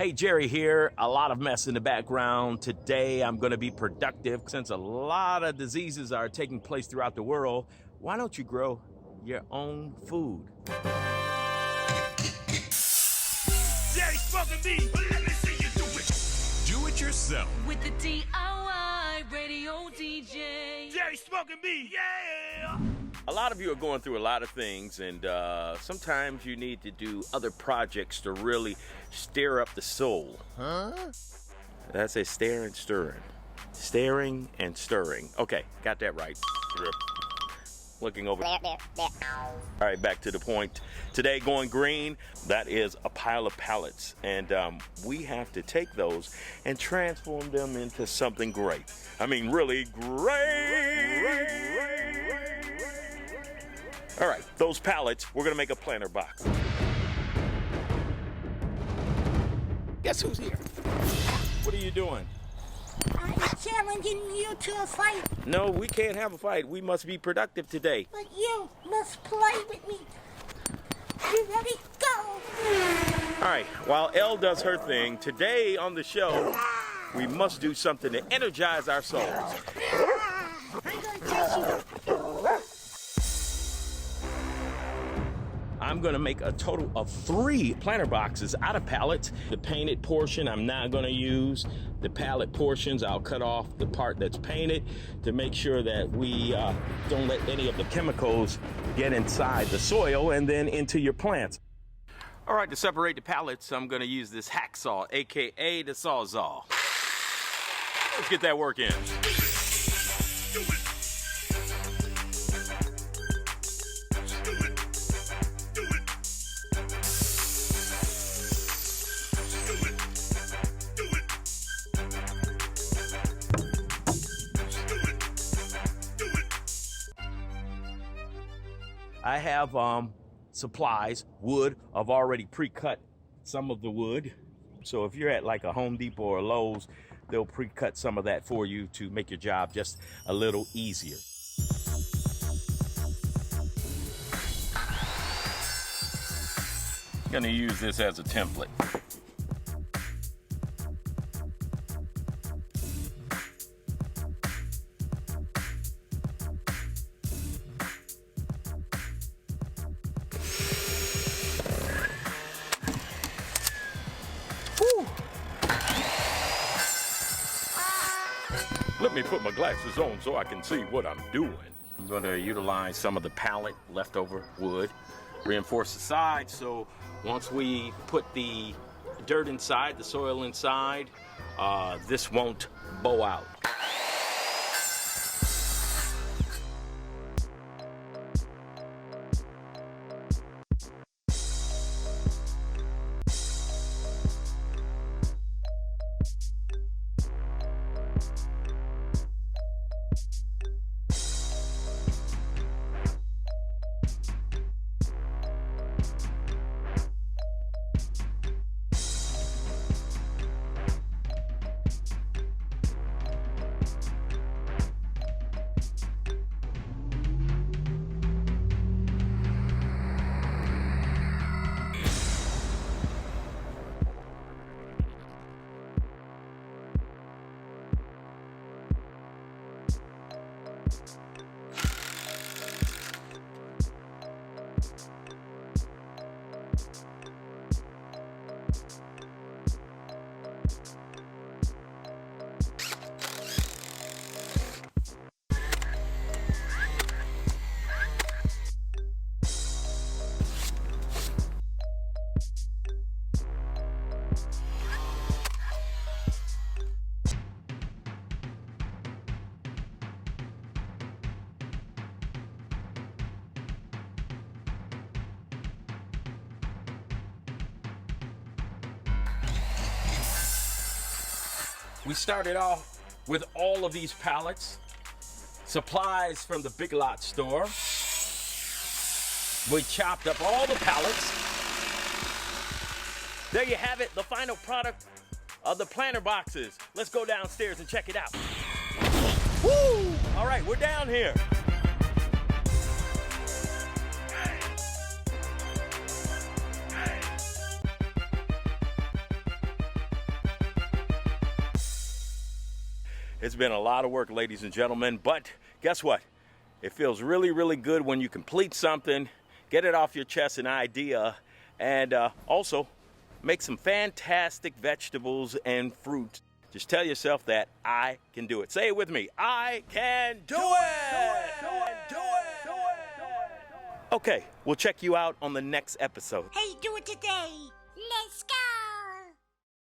Hey, Jerry here. A lot of mess in the background. Today I'm going to be productive since a lot of diseases are taking place throughout the world. Why don't you grow your own food? Jerry smoking me, but let me see you do it. Do it yourself. With the DIY radio DJ. Jerry smoking me, yeah. A lot of you are going through a lot of things, and sometimes you need to do other projects to really stir up the soul. Huh? That's a stare and stirring. Staring and stirring. Okay, got that right. Looking over. All right, back to the point. Today, going green, that is a pile of pallets. And we have to take those and transform them into something great. I mean, really great. All right, those pallets, we're going to make a planter box. Guess who's here? What are you doing? I'm challenging you to a fight, No, we can't have a fight. We must be productive today. but you must play with me. You ready? Go! All right, while Elle does her thing, today on the show, we must do something to energize our souls. I'm gonna test you. I'm gonna make a total of 3 planter boxes out of pallets. The painted portion I'm not gonna use. The pallet portions, I'll cut off the part that's painted to make sure that we don't let any of the chemicals get inside the soil and then into your plants. All right, to separate the pallets, I'm gonna use this hacksaw, AKA the Sawzall. Let's get that work in. Do it. I have supplies, wood. I've already pre-cut some of the wood. So if you're at like a Home Depot or Lowe's, they'll pre-cut some of that for you to make your job just a little easier. I'm gonna use this as a template. Let me put my glasses on so I can see what I'm doing. I'm going to utilize some of the pallet leftover wood, reinforce the sides so once we put the dirt inside, the soil inside, this won't bow out. We started off with all of these pallets, supplies from the Big Lot store. We chopped up all the pallets. There you have it, the final product of the planter boxes. Let's go downstairs and check it out. Woo! All right, we're down here. It's been a lot of work, ladies and gentlemen, but guess what? It feels really, really good when you complete something, get it off your chest, an idea, and also make some fantastic vegetables and fruit. Just tell yourself that I can do it. Say it with me. I can do it! Okay, we'll check you out on the next episode. Hey, do it today.